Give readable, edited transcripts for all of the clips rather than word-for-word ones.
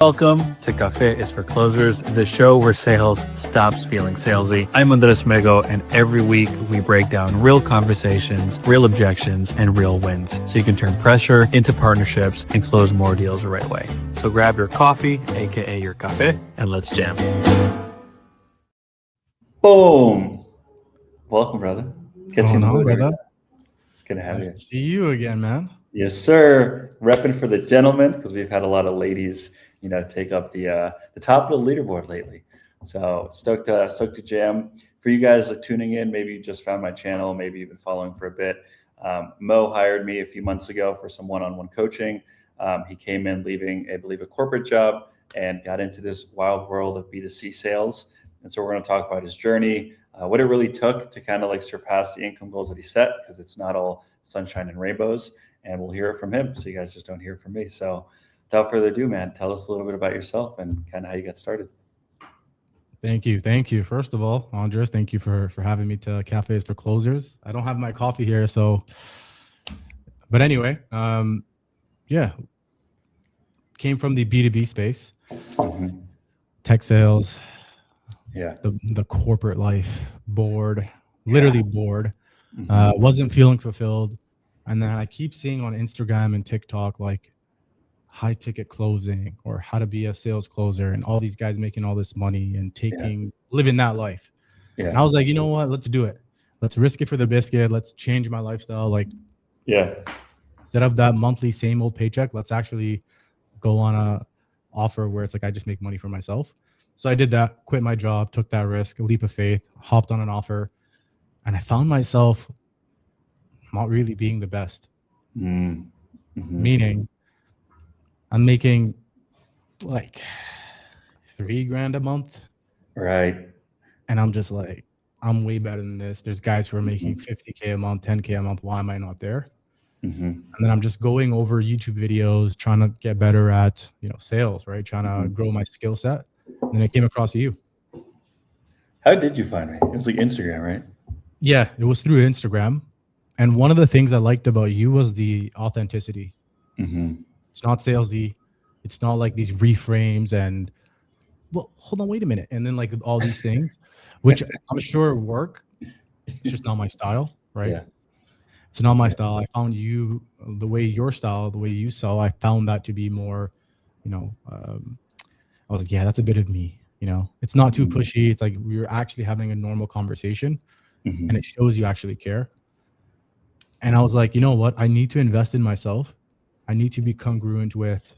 Welcome to Café Is For Closers, the show where sales stops feeling salesy. I'm Andrés Mego, and every week we break down real conversations, real objections, and real wins so you can turn pressure into partnerships and close more deals the right way. So grab your coffee, aka your café, and let's jam. Boom. Welcome, brother. What's going on, brother? It's good to have Nice you. to see you again, man. Yes, sir. Repping for the gentlemen because we've had a lot of ladies, take up the top of the leaderboard lately. So stoked to jam. For you guys tuning in, maybe you just found my channel, maybe you've been following for a bit. Mo hired me a few months ago for some one-on-one coaching. He came in leaving, I believe, a corporate job and got into this wild world of B2C sales. And so we're going to talk about his journey, what it really took to kind of like surpass the income goals that he set, because it's not all sunshine and rainbows. And we'll hear it from him, so you guys just don't hear it from me. So without further ado, man, tell us a little bit about yourself and kind of how you got started. Thank you. First of all, Andres, thank you for having me to Café Is For Closers. I don't have my coffee here, but anyway, came from the B2B space, tech sales, the corporate life, literally bored, wasn't feeling fulfilled. And then I keep seeing on Instagram and TikTok, like high ticket closing or how to be a sales closer and all these guys making all this money and living that life. Yeah. And I was like, you know what? Let's do it. Let's risk it for the biscuit. Let's change my lifestyle. Set up that monthly same old paycheck. Let's actually go on a offer where it's like I just make money for myself. So I did that, quit my job, took that risk, a leap of faith, hopped on an offer, and I found myself not really being the best. Meaning I'm making like $3,000 a month. Right. And I'm just like, I'm way better than this. There's guys who are making $50K a month, $10K a month. Why am I not there? And then I'm just going over YouTube videos, trying to get better at, sales, right? Trying to grow my skill set. And then I came across you. How did you find me? It was like Instagram, right? Yeah, it was through Instagram. And one of the things I liked about you was the authenticity. It's not salesy. It's not like these reframes and, well, hold on, wait a minute. And then like all these things, which I'm sure work. It's just not my style, right? Yeah. It's not my style. I found the way you sell, I found that to be more, I was like, yeah, that's a bit of me, It's not too pushy. It's like we're actually having a normal conversation and it shows you actually care. And I was like, you know what? I need to invest in myself. I need to be congruent with,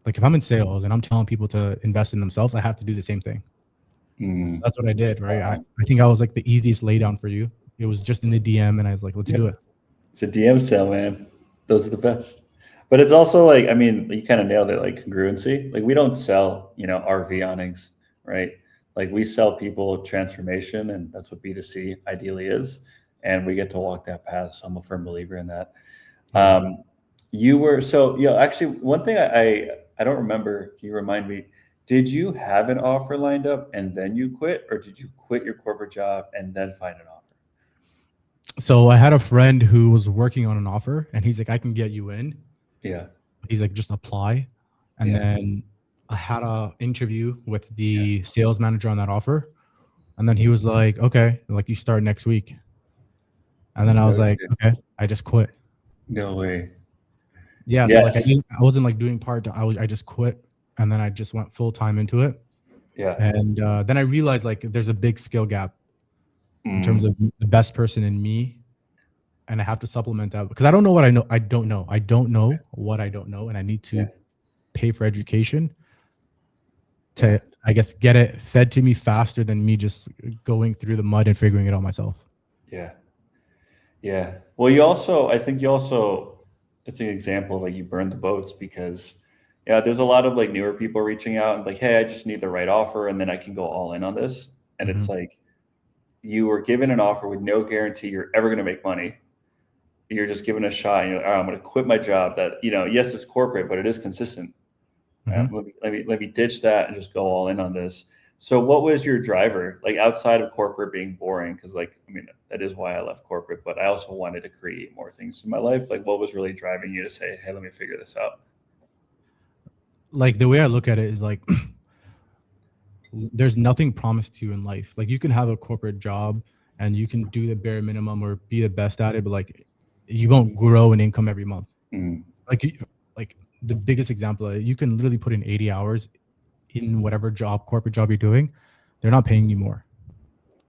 like, if I'm in sales and I'm telling people to invest in themselves, I have to do the same thing. So that's what I did, right? I think I was like the easiest laydown for you. It was just in the DM and I was like, let's do it. It's a DM sale, man. Those are the best. But it's also like, I mean, you kind of nailed it, like congruency. Like we don't sell, RV awnings, right? Like we sell people transformation, and that's what B2C ideally is. And we get to walk that path. So I'm a firm believer in that. Actually one thing I don't remember, can you remind me, did you have an offer lined up and then you quit, or did you quit your corporate job and then find an offer? So I had a friend who was working on an offer and he's like, I can get you in. Yeah. He's like, just apply. And then I had an interview with the sales manager on that offer. And then he was like, okay, like you start next week. And then I was like, okay, I just quit. No way. Yeah. Yes. So like I wasn't like doing part-time. I just quit. And then I just went full time into it. Yeah. And then I realized like there's a big skill gap in terms of the best person in me. And I have to supplement that because I don't know what I know. I don't know what I don't know. And I need to pay for education to, I guess, get it fed to me faster than me just going through the mud and figuring it out myself. Yeah. Yeah. Well, I think it's an example of like you burned the boats because there's a lot of like newer people reaching out and like, hey, I just need the right offer and then I can go all in on this. And it's like you were given an offer with no guarantee you're ever going to make money. You're just given a shot and you're like, all right, I'm going to quit my job that, yes, it's corporate, but it is consistent. Let me ditch that and just go all in on this. So what was your driver, like outside of corporate being boring? Because that is why I left corporate, but I also wanted to create more things in my life. Like what was really driving you to say, hey, let me figure this out? like the way I look at it is like there's nothing promised to you in life. Like you can have a corporate job and you can do the bare minimum or be the best at it, but like you won't grow in income every month. Like the biggest example, you can literally put in 80 hours in whatever job, corporate job you're doing. They're not paying you more.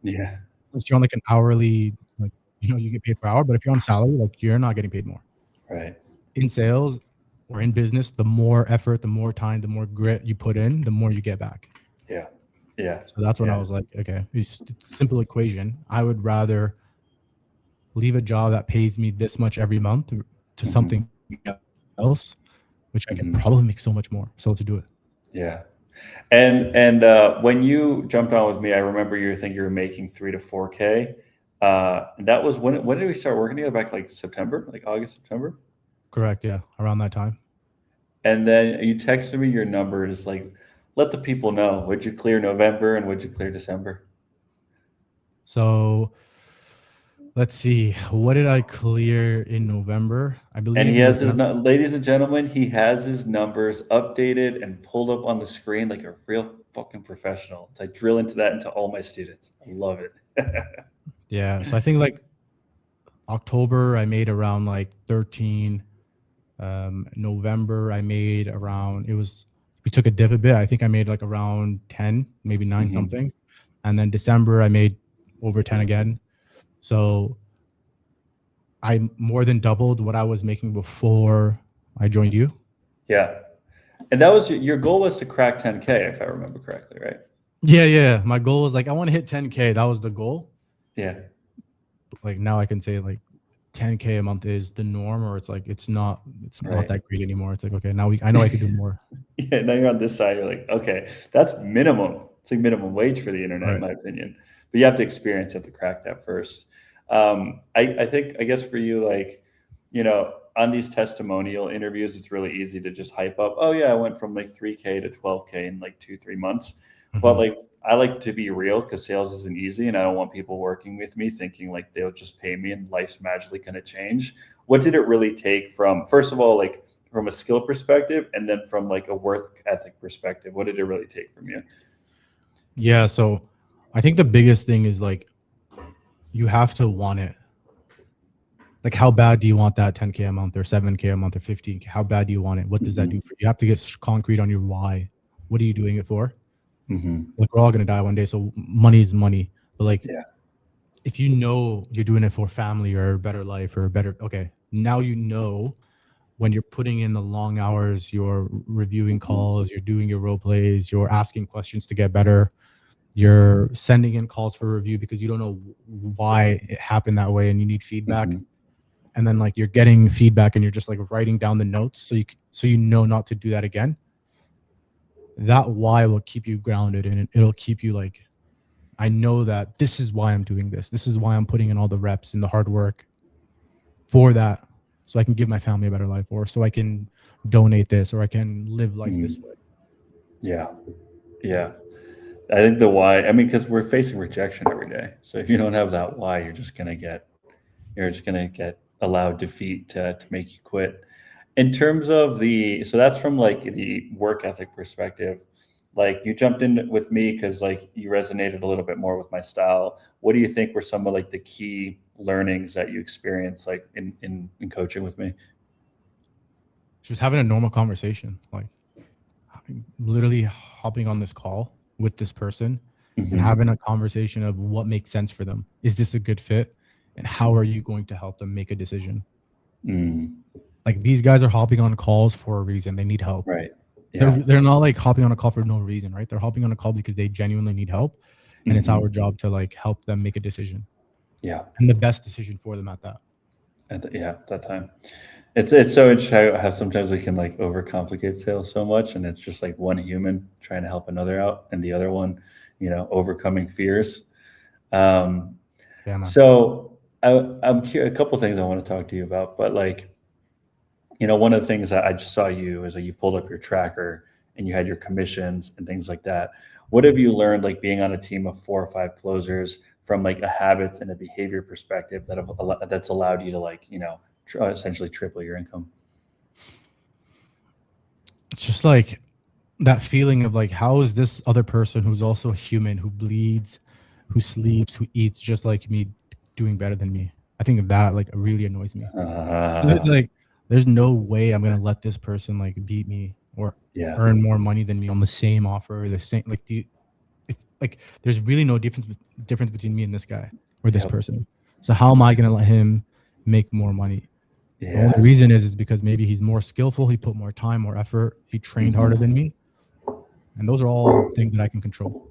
Yeah. Unless you're on like an hourly, like, you get paid per hour, but if you're on salary, like you're not getting paid more. Right. In sales or in business, the more effort, the more time, the more grit you put in, the more you get back. Yeah. Yeah. So that's when I was like, okay, it's a simple equation. I would rather leave a job that pays me this much every month to something else, which I can probably make so much more. So let's do it. Yeah. And when you jumped on with me, I remember you were making 3 to 4K. And that was when did we start working together? Back like September, like August, September? Correct. Yeah. Around that time. And then you texted me your numbers, like, let the people know. Would you clear November and would you clear December? So let's see. What did I clear in November? I believe. And he has ladies and gentlemen, he has his numbers updated and pulled up on the screen like a real fucking professional. So I drill into that into all my students. I love it. Yeah. So I think like October, I made around like 13. November, I made around, we took a dip a bit. I think I made like around 10, maybe 9 something. And then December, I made over 10 again. So I more than doubled what I was making before I joined you. Yeah. And that was your goal was to crack 10K, if I remember correctly, right? Yeah. My goal was like, I want to hit 10K. That was the goal. Yeah. Like now I can say like 10K a month is the norm, or it's like, it's not that great anymore. It's like, okay, now I know I can do more. Yeah. Now you're on this side. You're like, okay, that's minimum. It's like minimum wage for the internet, in my opinion. But you have to experience, you have to crack that first. I think, I guess for you, like, on these testimonial interviews, it's really easy to just hype up. Oh yeah, I went from like 3K to 12K in like 2-3 months. But like, I like to be real because sales isn't easy, and I don't want people working with me thinking like they'll just pay me and life's magically going to change. What did it really take from, first of all, like from a skill perspective, and then from like a work ethic perspective? What did it really take from you? Yeah, so I think the biggest thing is like you have to want it. Like, how bad do you want that 10K a month or 7K a month or 15K? How bad do you want it? What does that do for you? You have to get concrete on your why. What are you doing it for? Like, we're all going to die one day. So money is money. But like, if you know you're doing it for family or a better life or a better, okay, now you know when you're putting in the long hours, you're reviewing calls, you're doing your role plays, you're asking questions to get better, you're sending in calls for review because you don't know why it happened that way and you need feedback. And then like you're getting feedback and you're just like writing down the notes so you know not to do that again. That why will keep you grounded, and it'll keep you like, I know that this is why I'm doing this. This is why I'm putting in all the reps and the hard work for that, so I can give my family a better life, or so I can donate this, or I can live life this way. Yeah. I think the why, I mean, because we're facing rejection every day. So if you don't have that why, you're just gonna get allowed defeat to make you quit. In terms of so that's from like the work ethic perspective. Like, you jumped in with me because like you resonated a little bit more with my style. What do you think were some of like the key learnings that you experienced like in coaching with me? Just having a normal conversation, like literally hopping on this call with this person and having a conversation of what makes sense for them. Is this a good fit? And how are you going to help them make a decision? Like, these guys are hopping on calls for a reason. They need help. Right. Yeah. They're not like hopping on a call for no reason, right? They're hopping on a call because they genuinely need help. And it's our job to like help them make a decision. Yeah. And the best decision for them at that. At that time. It's so interesting how sometimes we can like overcomplicate sales so much, and it's just like one human trying to help another out, and the other one, overcoming fears. So I'm curious, a couple of things I want to talk to you about, but like, one of the things that I just saw you is that you pulled up your tracker and you had your commissions and things like that. What have you learned, like being on a team of 4 or 5 closers, from like a habits and a behavior perspective that's allowed you to like, essentially triple your income? It's just like that feeling of like, how is this other person who's also human, who bleeds, who sleeps, who eats just like me, doing better than me? I think that like really annoys me. It's like, there's no way I'm gonna let this person like beat me or Yeah. earn more money than me on the same offer, the same like. Like there's really no difference between me and this guy or this Yep. person. So how am I gonna let him make more money? The Yeah. only reason is because maybe he's more skillful, he put more time, more effort, he trained harder than me, and those are all things that I can control.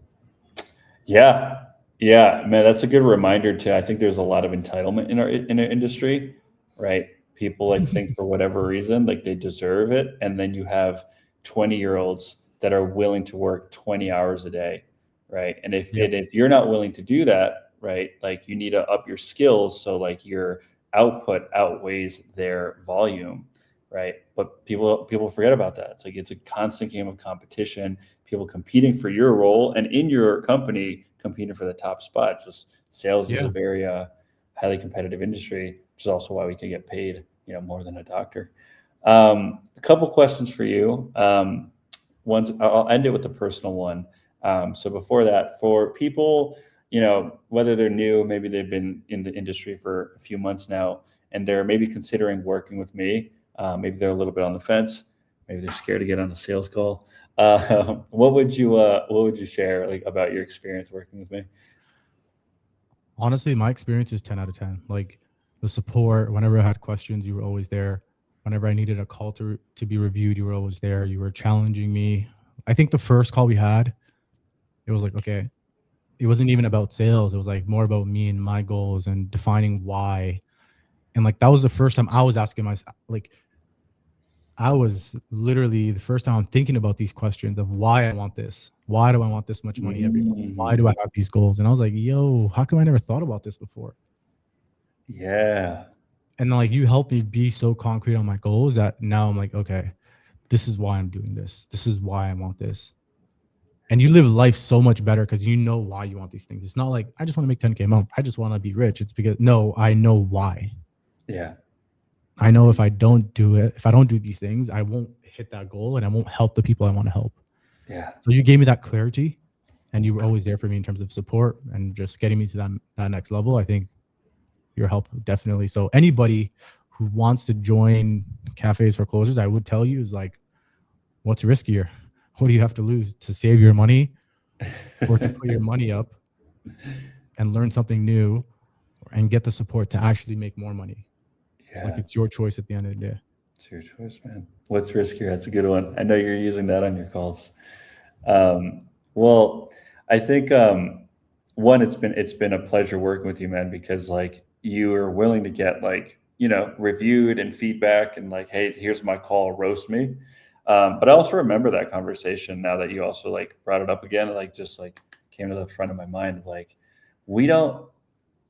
Yeah. Yeah, man, that's a good reminder too. I think there's a lot of entitlement in our industry, right? People like think for whatever reason, like they deserve it. And then you have 20-year-olds that are willing to work 20 hours a day, right? Yeah. And if you're not willing to do that, right, like you need to up your skills so like your output outweighs their volume, right? But people forget about that. It's like it's a constant game of competition, people competing for your role and in your company competing for the top spot. Just sales is Yeah. a very highly competitive industry, which is also why we can get paid, more than a doctor. A couple questions for you. I'll end it with a personal one. So before that, for people, whether they're new, maybe they've been in the industry for a few months now, and they're maybe considering working with me. Maybe they're a little bit on the fence. Maybe they're scared to get on a sales call. What would you share like about your experience working with me? Honestly, my experience is 10 out of 10. Like the support, whenever I had questions, you were always there. Whenever I needed a call to be reviewed, you were always there. You were challenging me. I think the first call we had, it was like, okay, it wasn't even about sales. It was like more about me and my goals and defining why. And like that was the first time I was asking myself, like I was literally the first time I'm thinking about these questions of why I want this. Why do I want this much money every month? Why do I Mm, have these goals? And I was like, yo, how come I never thought about this before? yeah, And then like you helped me be so concrete on my goals that now I'm like, okay, this is why I'm doing this. This is why I want this. And you live life so much better because you know why you want these things. It's not like I just want to make 10K a month. I just want to be rich. It's because no, I know why. yeah, I know if I don't do it, if I don't do these things, I won't hit that goal and I won't help the people I want to help. yeah, So you gave me that clarity and you were always there for me in terms of support and just getting me to that next level. I think your help definitely. So anybody who wants to join Cafes for Closers, I would tell you is like, what's riskier? What do you have to lose to save your money or to put your money up and learn something new and get the support to actually make more money? It's like yeah. it's your choice at the end of the day. It's your choice, man. What's riskier? That's a good one. I know you're using that on your calls. Well, I think one, it's been a pleasure working with you, man, because like you are willing to get like reviewed and feedback and like, hey, here's my call, roast me. But I also remember that conversation now that you also like brought it up again, like just like came to the front of my mind. Like we don't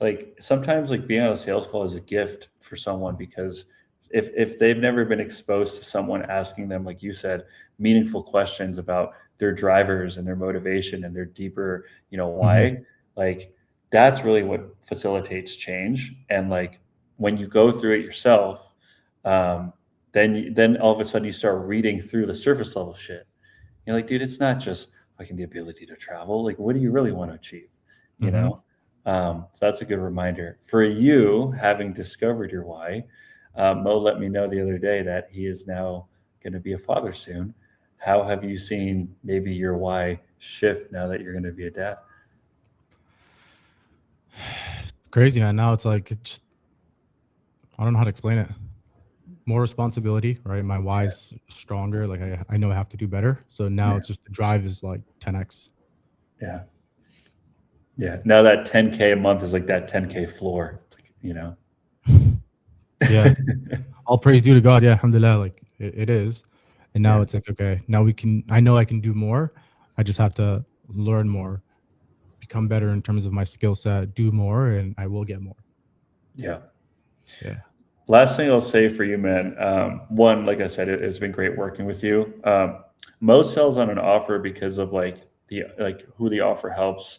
like sometimes like being on a sales call is a gift for someone because if they've never been exposed to someone asking them, like you said, meaningful questions about their drivers and their motivation and their deeper Mhm. why, like that's really what facilitates change. And like when you go through it yourself, um, then all of a sudden you start reading through the surface level shit. You're like, dude, it's not just fucking the ability to travel. Like, what do you really want to achieve? You Mhm. know? So that's a good reminder. For you, having discovered your why, Mo let me know the other day that he is now going to be a father soon. How have you seen maybe your why shift now that you're going to be a dad? It's crazy, man. Now it's like it just I don't know how to explain it. More responsibility, right? My why's stronger. Like I know I have to do better. So now Yeah. it's just the drive is like 10x. Yeah. Yeah. Now that 10K a month is like that 10K floor. It's like. Yeah. All praise due to God. Yeah, alhamdulillah. Like it is. And now Yeah. it's like, okay, now I know I can do more. I just have to learn more, become better in terms of my skill set, do more, and I will get more. Yeah. Yeah. Last thing I'll say for you, man. One, like I said, it's been great working with you. Most sells on an offer because of like who the offer helps.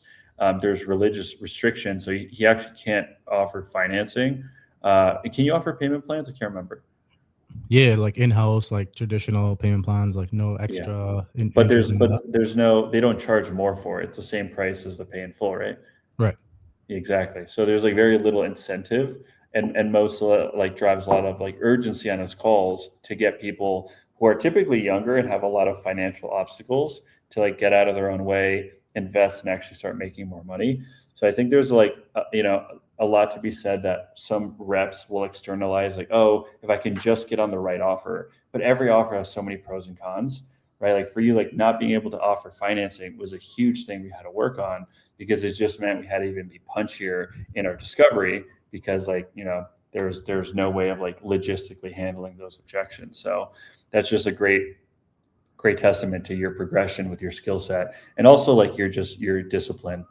There's religious restrictions, so he actually can't offer financing. Can you offer payment plans? I can't remember. Yeah, like in-house, like traditional payment plans, like no extra But interest in that. there's no, they don't charge more for it. It's the same price as the pay in full, right? Right. Exactly. So there's like very little incentive, and most like drives a lot of like urgency on his calls to get people who are typically younger and have a lot of financial obstacles to like get out of their own way, invest, and actually start making more money. So I think there's like a lot to be said that some reps will externalize like, oh, if I can just get on the right offer, but every offer has so many pros and cons, right? Like for you, like not being able to offer financing was a huge thing we had to work on, because it just meant we had to even be punchier in our discovery, because like there's no way of like logistically handling those objections. So that's just a great testament to your progression with your skill set, and also like your discipline.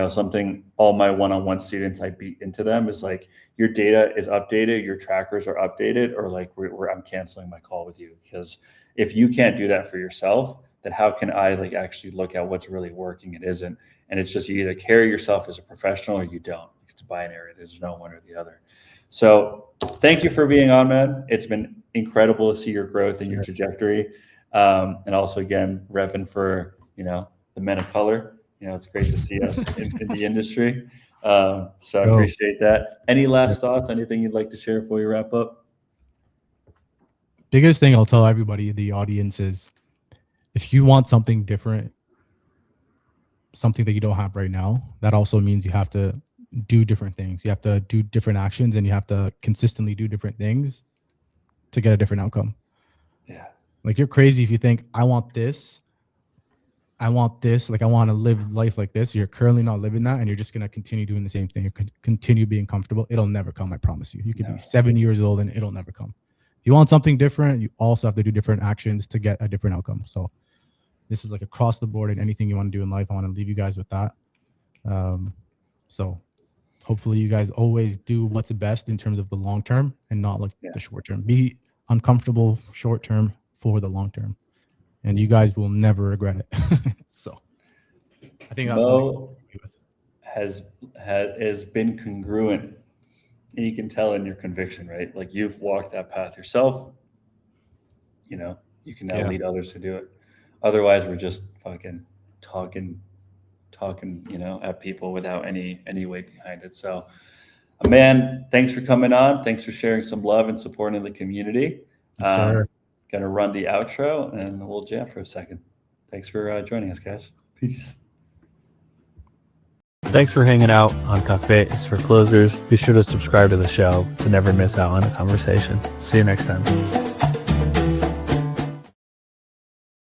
Something all my one-on-one students, I beat into them is like, your data is updated, your trackers are updated, or like I'm canceling my call with you. Because if you can't do that for yourself, then how can I like actually look at what's really working and isn't? And it's just, you either carry yourself as a professional or you don't. It's binary. There's no one or the other. So thank you for being on, man. It's been incredible to see your growth and your trajectory. And also, again, repping for the men of color. It's great to see us in the industry. So I appreciate that. Any last thoughts? Anything you'd like to share before we wrap up? Biggest thing I'll tell everybody, the audience, is if you want something different, something that you don't have right now, that also means you have to do different things. You have to do different actions, and you have to consistently do different things to get a different outcome. Yeah. Like, you're crazy if you think, I want this, like I want to live life like this. You're currently not living that, and you're just going to continue doing the same thing. You could continue being comfortable. It'll never come, I promise you. You could be 7 years old and it'll never come. If you want something different, you also have to do different actions to get a different outcome. So this is like across the board, and anything you want to do in life, I want to leave you guys with that. So hopefully you guys always do what's best in terms of the long term, and not like the short term. Be uncomfortable short term for the long term, and you guys will never regret it. So I think that's Mo has been congruent, and you can tell in your conviction, right? Like, you've walked that path yourself. You can now lead others to do it. Otherwise, we're just fucking talking, at people without any weight behind it. So, man, thanks for coming on. Thanks for sharing some love and supporting the community. Sir. Gonna run the outro and we'll jam for a second. Thanks for joining us, guys. Peace. Thanks for hanging out on Café Is For Closers. Be sure to subscribe to the show to never miss out on a conversation. See you next time.